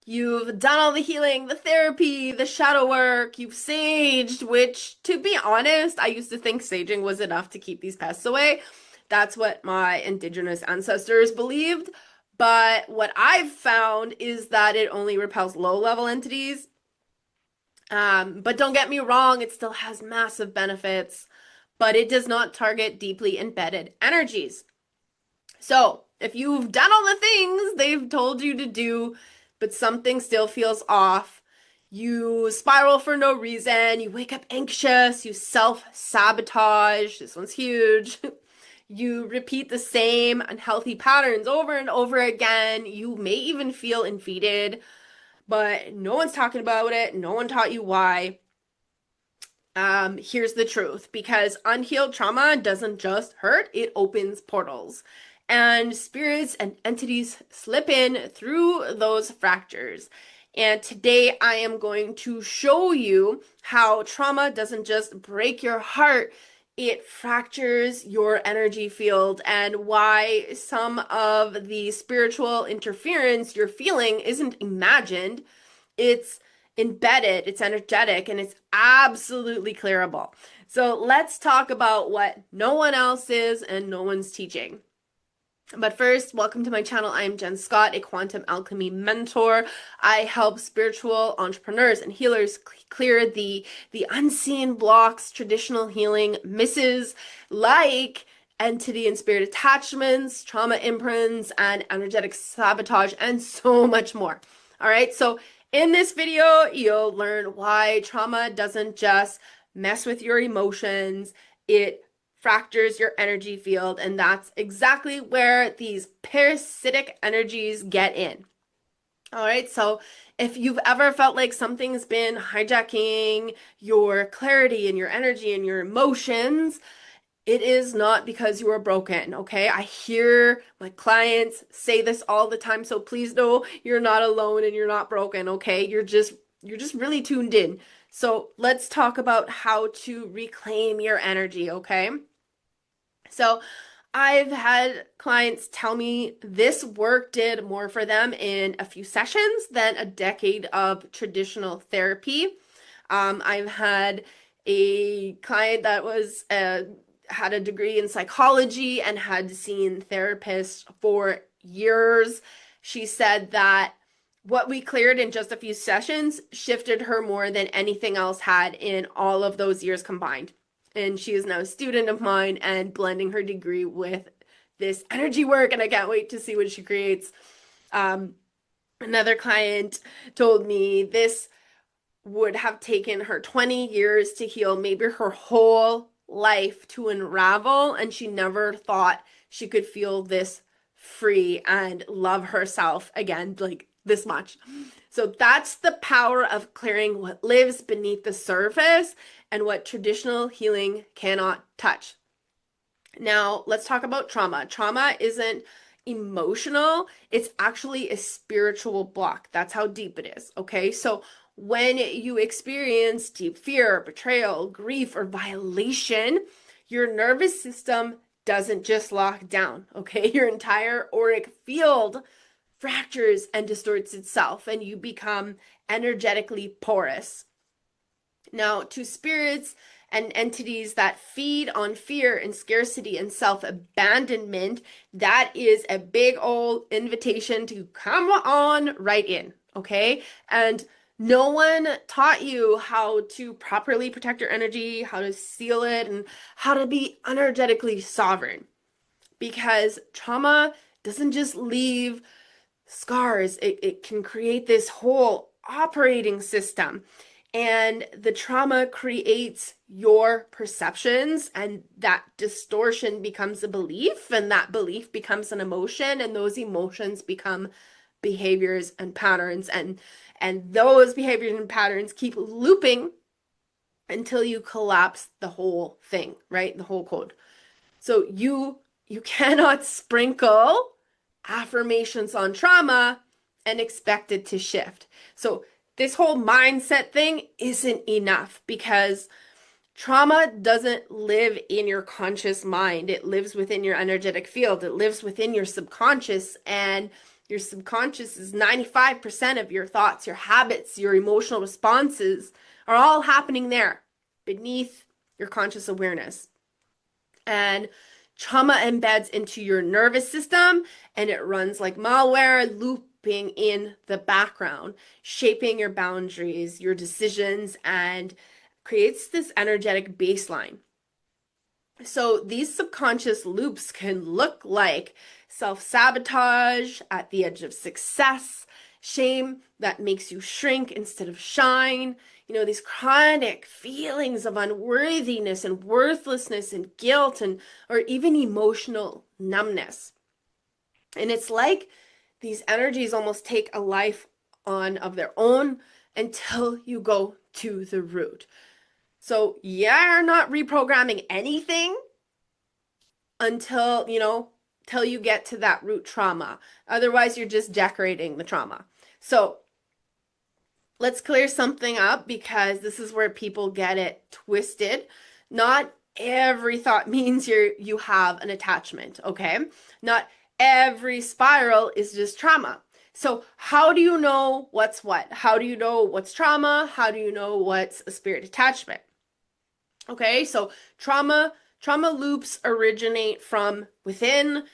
You've done all the healing, the therapy, the shadow work, you've saged, which, to be honest, I used to think saging was enough to keep these pests away. That's what my indigenous ancestors believed. But what I've found is that it only repels low-level entities. But don't get me wrong, it still has massive benefits, but it does not target deeply embedded energies. So, if you've done all the things they've told you to do, but something still feels off, you spiral for no reason, you wake up anxious, you self-sabotage, this one's huge. You repeat the same unhealthy patterns over and over again. You may even feel defeated, but no one's talking about it. No one taught you why. Here's the truth, because unhealed trauma doesn't just hurt, it opens portals. And spirits and entities slip in through those fractures. And today I am going to show you how trauma doesn't just break your heart, it fractures your energy field, and why some of the spiritual interference you're feeling isn't imagined, it's embedded, it's energetic, and it's absolutely clearable. So let's talk about what no one else is and no one's teaching. But first, welcome to my channel. I am Jen Scott, a quantum alchemy mentor. I help spiritual entrepreneurs and healers clear the unseen blocks traditional healing misses, like entity and spirit attachments, trauma imprints, and energetic sabotage, and so much more. All right, so in this video, you'll learn why trauma doesn't just mess with your emotions, it fractures your energy field, and that's exactly where these parasitic energies get in. All right, so if you've ever felt like something's been hijacking your clarity and your energy and your emotions, it is not because you are broken, okay? I hear my clients say this all the time, so please know you're not alone and you're not broken, okay? You're just really tuned in. So let's talk about how to reclaim your energy, okay? So I've had clients tell me this work did more for them in a few sessions than a decade of traditional therapy. I've had a client that was had a degree in psychology and had seen therapists for years. She said that what we cleared in just a few sessions shifted her more than anything else had in all of those years combined. And she is now a student of mine and blending her degree with this energy work, and I can't wait to see what she creates. Um, Another client told me this would have taken her 20 years to heal, maybe her whole life to unravel, and she never thought she could feel this free and love herself again like this much. So that's the power of clearing what lives beneath the surface and what traditional healing cannot touch. Now, let's talk about trauma. Trauma isn't emotional, it's actually a spiritual block. That's how deep it is. Okay. So when you experience deep fear, betrayal, grief, or violation, your nervous system doesn't just lock down. Okay. Your entire auric field fractures and distorts itself, and you become energetically porous. Now, to spirits and entities that feed on fear and scarcity and self-abandonment, that is a big old invitation to come on right in, okay? And no one taught you how to properly protect your energy, how to seal it, and how to be energetically sovereign. Because trauma doesn't just leave scars, it can create this whole operating system. And the trauma creates your perceptions, and that distortion becomes a belief, and that belief becomes an emotion, and those emotions become behaviors and patterns, and those behaviors and patterns keep looping until you collapse the whole thing, right? The whole code. So you cannot sprinkle affirmations on trauma and expect it to shift. So this whole mindset thing isn't enough, because trauma doesn't live in your conscious mind. It lives within your energetic field. It lives within your subconscious, and Your subconscious is 95% of your thoughts, your habits, your emotional responses are all happening there beneath your conscious awareness. And trauma embeds into your nervous system and it runs like malware, looping in the background, shaping your boundaries, your decisions, and creates this energetic baseline. So these subconscious loops can look like self-sabotage at the edge of success, shame that makes you shrink instead of shine, these chronic feelings of unworthiness and worthlessness and guilt and or even emotional numbness. And it's like these energies almost take a life on of their own until you go to the root. So you're not reprogramming anything until, till you get to that root trauma. Otherwise, you're just decorating the trauma. So let's clear something up because this is where people get it twisted. Not every thought means you have an attachment, okay? Not every spiral is just trauma. So how do you know what's what? How do you know what's trauma? How do you know what's a spirit attachment? Okay, so trauma loops originate from within,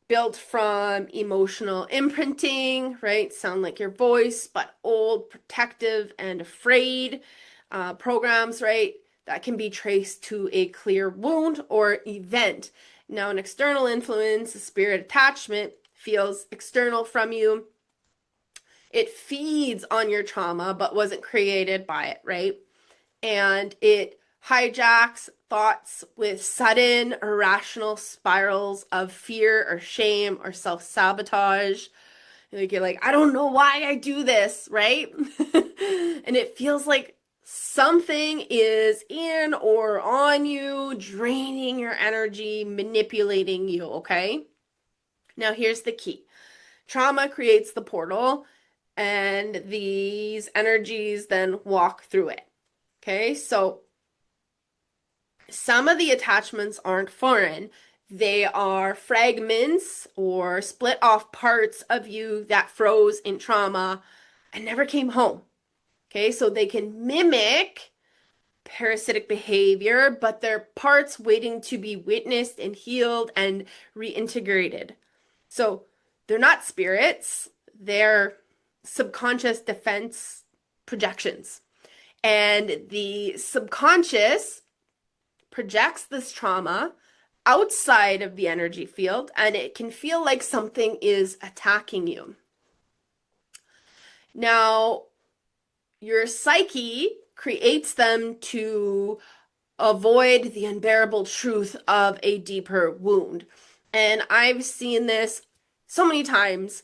built from emotional imprinting, right? Sound like your voice, but old, protective, and afraid programs, right? That can be traced to a clear wound or event. Now, an external influence, a spirit attachment, feels external from you. It feeds on your trauma, but wasn't created by it, right? And it hijacks thoughts with sudden irrational spirals of fear or shame or self-sabotage. Like you're like, I don't know why I do this, right? And it feels like something is in or on you, draining your energy, manipulating you, okay? Now here's the key. Trauma creates the portal, and these energies then walk through it. Okay, so some of the attachments aren't foreign. They are fragments or split off parts of you that froze in trauma and never came home. Okay, so they can mimic parasitic behavior, but they're parts waiting to be witnessed and healed and reintegrated. So they're not spirits, they're subconscious defense projections. And the subconscious projects this trauma outside of the energy field, and it can feel like something is attacking you. Now, your psyche creates them to avoid the unbearable truth of a deeper wound. And I've seen this so many times.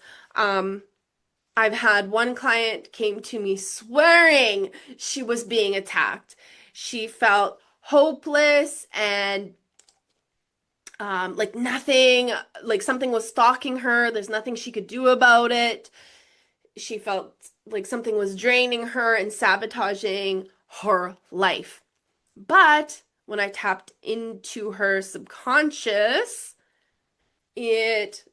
I've had one client came to me swearing she was being attacked. She felt hopeless and like nothing, like something was stalking her. There's nothing she could do about it. She felt like something was draining her and sabotaging her life. But when I tapped into her subconscious, it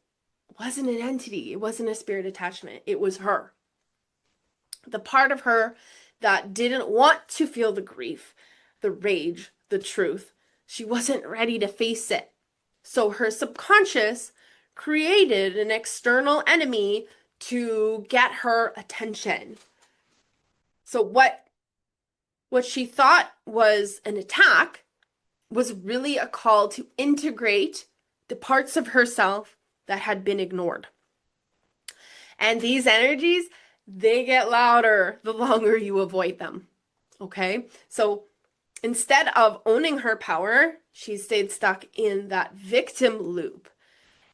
wasn't an entity. It wasn't a spirit attachment. It was her. The part of her that didn't want to feel the grief, the rage, the truth. She wasn't ready to face it. So her subconscious created an external enemy to get her attention. So what she thought was an attack was really a call to integrate the parts of herself that had been ignored. And these energies, they get louder the longer you avoid them. Okay? So instead of owning her power, she stayed stuck in that victim loop.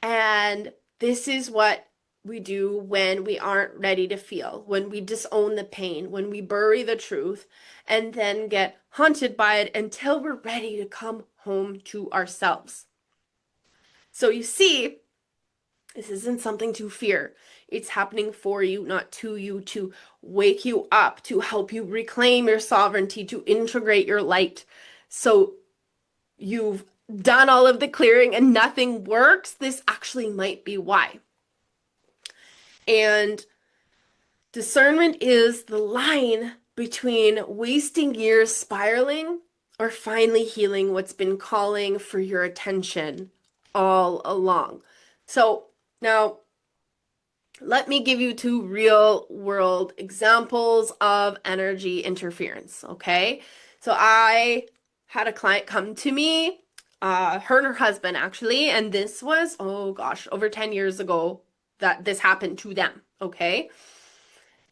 And this is what we do when we aren't ready to feel, when we disown the pain, when we bury the truth, and then get haunted by it until we're ready to come home to ourselves. So you see, this isn't something to fear. It's happening for you, not to you, to wake you up, to help you reclaim your sovereignty, to integrate your light. So you've done all of the clearing and nothing works. This actually might be why. And discernment is the line between wasting years spiraling or finally healing what's been calling for your attention all along. So now let me give you two real world examples of energy interference, okay? So I had a client come to me, her and her husband actually, and this was, oh gosh, over 10 years ago that this happened to them, okay?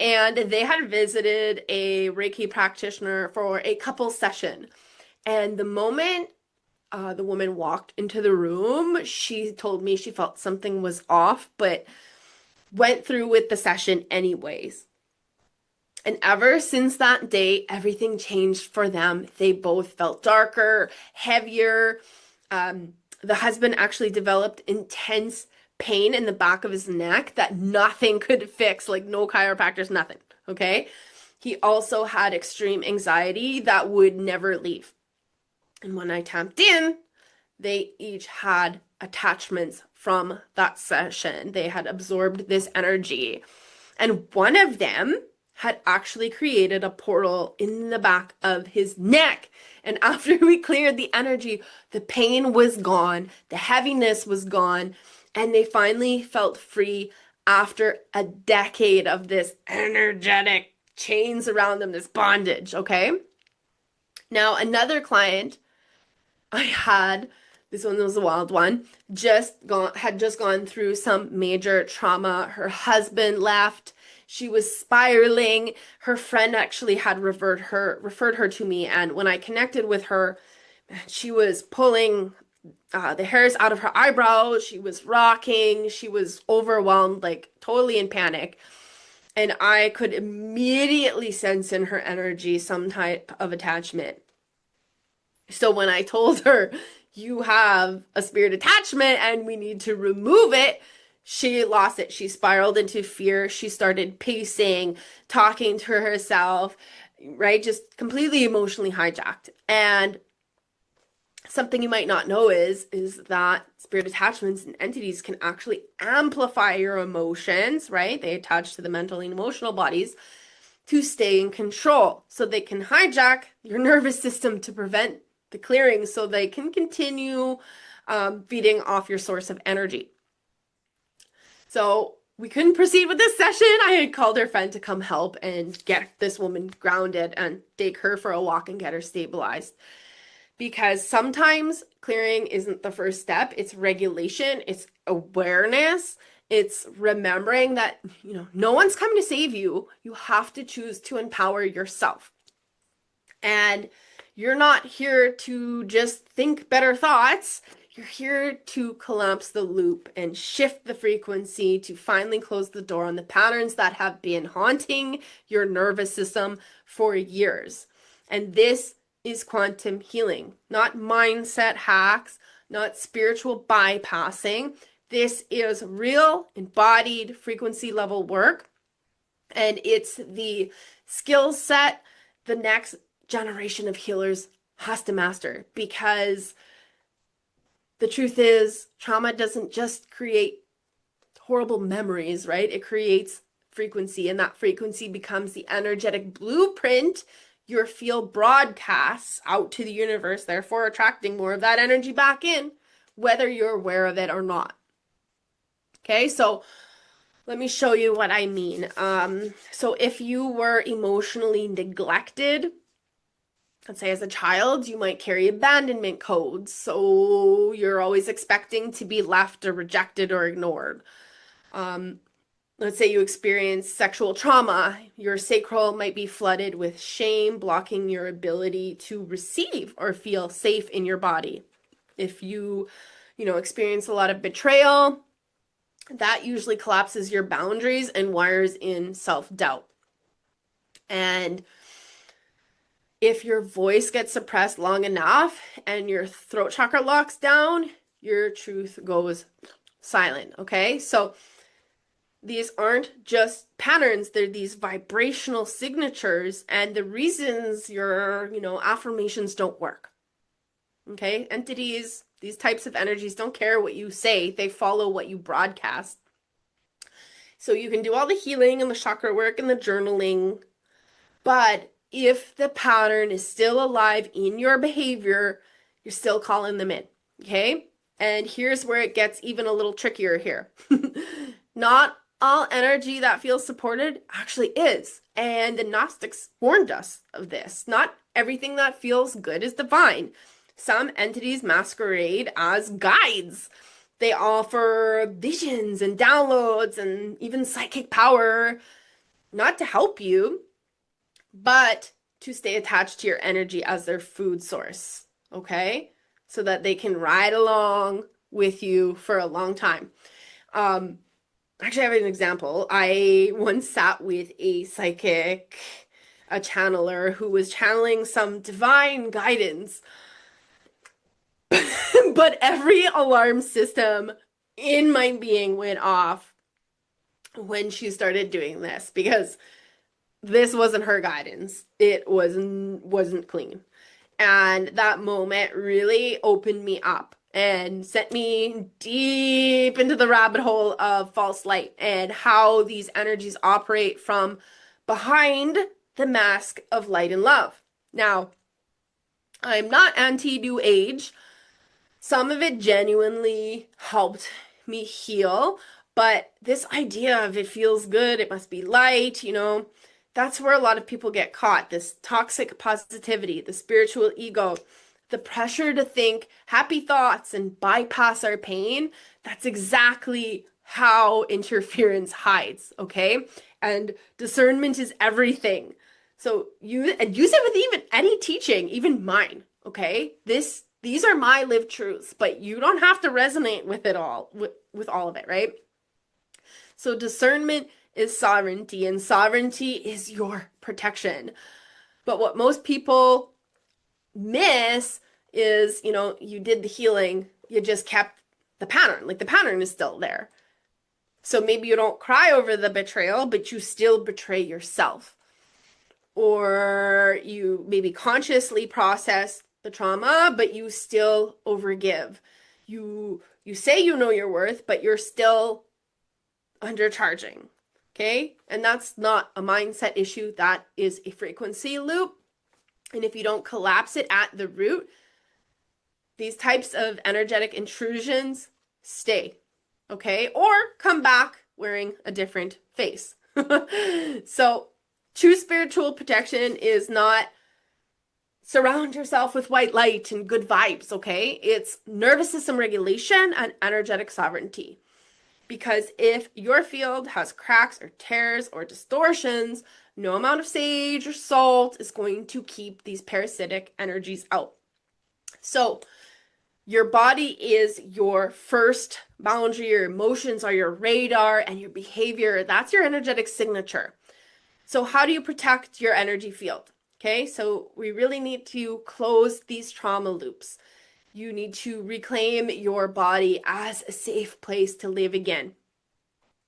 And they had visited a Reiki practitioner for a couple session. And the moment the woman walked into the room, she told me she felt something was off, but went through with the session anyways. And ever since that day, everything changed for them. They both felt darker, heavier. The husband actually developed intense pain in the back of his neck that nothing could fix, like no chiropractors, nothing. Okay. He also had extreme anxiety that would never leave. And when I tapped in, they each had attachments from that session. They had absorbed this energy. And one of them had actually created a portal in the back of his neck. And after we cleared the energy, the pain was gone, the heaviness was gone, and they finally felt free after a decade of this energetic chains around them, this bondage, okay? Now, another client I had, this one was a wild one, had just gone through some major trauma. Her husband left. She was spiraling. Her friend actually had referred her to me, and when I connected with her, she was pulling the hairs out of her eyebrows. She was rocking. She was overwhelmed, like totally in panic. And I could immediately sense in her energy some type of attachment. So when I told her, you have a spirit attachment and we need to remove it, she lost it. She spiraled into fear. She started pacing, talking to herself, right? Just completely emotionally hijacked. And something you might not know is that spirit attachments and entities can actually amplify your emotions, right? They attach to the mental and emotional bodies to stay in control. So they can hijack your nervous system to prevent the clearing so they can continue feeding off your source of energy. So we couldn't proceed with this session. I had called her friend to come help and get this woman grounded and take her for a walk and get her stabilized. Because sometimes clearing isn't the first step, it's regulation, it's awareness, it's remembering that, no one's coming to save you. You have to choose to empower yourself. And you're not here to just think better thoughts. You're here to collapse the loop and shift the frequency to finally close the door on the patterns that have been haunting your nervous system for years. And this is quantum healing, not mindset hacks, not spiritual bypassing. This is real embodied frequency level work. And it's the skill set the next generation of healers has to master, because the truth is trauma doesn't just create horrible memories, right? It creates frequency, and that frequency becomes the energetic blueprint your field broadcasts out to the universe, therefore attracting more of that energy back in, whether you're aware of it or not. Okay, so let me show you what I mean. So if you were emotionally neglected, let's say as a child, you might carry abandonment codes. So you're always expecting to be left or rejected or ignored. Let's say you experience sexual trauma. Your sacral might be flooded with shame, blocking your ability to receive or feel safe in your body. If you experience a lot of betrayal, that usually collapses your boundaries and wires in self-doubt. And if your voice gets suppressed long enough and your throat chakra locks down, your truth goes silent, okay? So these aren't just patterns, they're these vibrational signatures, and the reasons your, affirmations don't work. Okay? Entities, these types of energies don't care what you say, they follow what you broadcast. So you can do all the healing and the chakra work and the journaling, but if the pattern is still alive in your behavior, you're still calling them in, okay? And here's where it gets even a little trickier here. Not all energy that feels supported actually is. And the Gnostics warned us of this. Not everything that feels good is divine. Some entities masquerade as guides. They offer visions and downloads and even psychic power, not to help you, but to stay attached to your energy as their food source, okay? So that they can ride along with you for a long time. Actually, I have an example. I once sat with a psychic, a channeler who was channeling some divine guidance, but every alarm system in my being went off when she started doing this because this wasn't her guidance. It wasn't clean. And that moment really opened me up and sent me deep into the rabbit hole of false light and how these energies operate from behind the mask of light and love. Now, I'm not anti-New Age. Some of it genuinely helped me heal, but this idea of it feels good, it must be light, that's where a lot of people get caught. This toxic positivity, the spiritual ego, the pressure to think happy thoughts and bypass our pain. That's exactly how interference hides, okay? And discernment is everything. So use it with even any teaching, even mine, okay? These are my lived truths, but you don't have to resonate with it all, with all of it, right? So discernment is sovereignty, and sovereignty is your protection. But what most people miss is, you did the healing, you just kept the pattern. Like the pattern is still there. So maybe you don't cry over the betrayal, but you still betray yourself. Or you maybe consciously process the trauma, but you still overgive. You say you know your worth, but you're still undercharging. Okay? And that's not a mindset issue. That is a frequency loop. And if you don't collapse it at the root, these types of energetic intrusions stay. Okay? Or come back wearing a different face. So, true spiritual protection is not surround yourself with white light and good vibes, okay? It's nervous system regulation and energetic sovereignty. Because if your field has cracks or tears or distortions, no amount of sage or salt is going to keep these parasitic energies out. So, your body is your first boundary, your emotions are your radar, and your behavior, that's your energetic signature. So, how do you protect your energy field? Okay, so we really need to close these trauma loops. You need to reclaim your body as a safe place to live again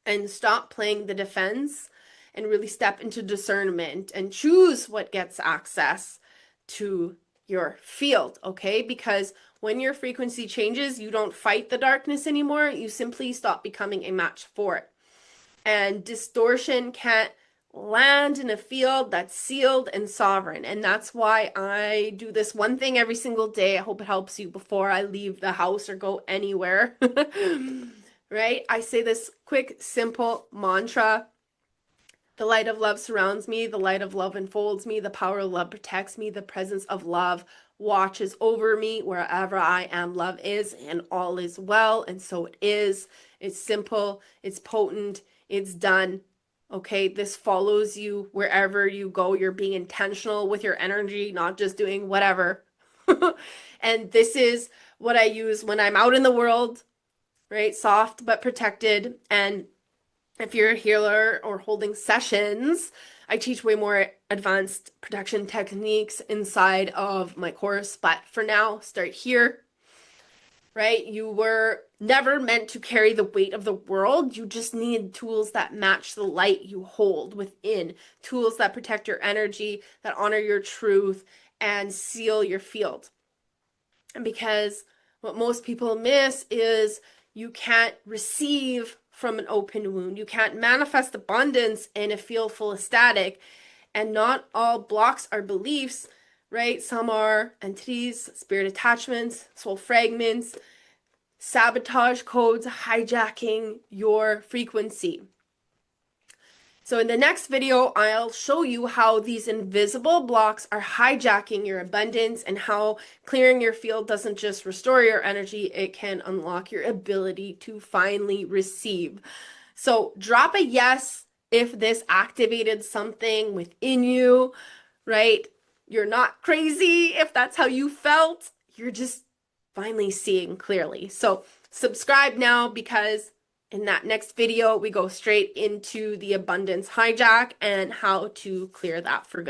and stop playing the defense and really step into discernment and choose what gets access to your field, okay? Because when your frequency changes, you don't fight the darkness anymore. You simply stop becoming a match for it. And distortion can't land in a field that's sealed and sovereign. And that's why I do this one thing every single day. I hope it helps you before I leave the house or go anywhere. Right? I say this quick, simple mantra. The light of love surrounds me. The light of love enfolds me. The power of love protects me. The presence of love watches over me. Wherever I am, love is, and all is well. And so it is. It's simple. It's potent. It's done. Okay, this follows you wherever you go. You're being intentional with your energy, not just doing whatever. And this is what I use when I'm out in the world, right? Soft but protected. And if you're a healer or holding sessions, I teach way more advanced protection techniques inside of my course. But for now, start here, right? You were never meant to carry the weight of the world. You just need tools that match the light you hold within, tools that protect your energy, that honor your truth, and seal your field. And because what most people miss is you can't receive from an open wound. You can't manifest abundance in a field full of static. And not all blocks are beliefs, right? Some are entities, spirit attachments, soul fragments, sabotage codes, hijacking your frequency. So in the next video, I'll show you how these invisible blocks are hijacking your abundance and how clearing your field doesn't just restore your energy, it can unlock your ability to finally receive. So drop a yes if this activated something within you, right? You're not crazy if that's how you felt. You're just finally seeing clearly. So subscribe now, because in that next video, we go straight into the abundance hijack and how to clear that for good.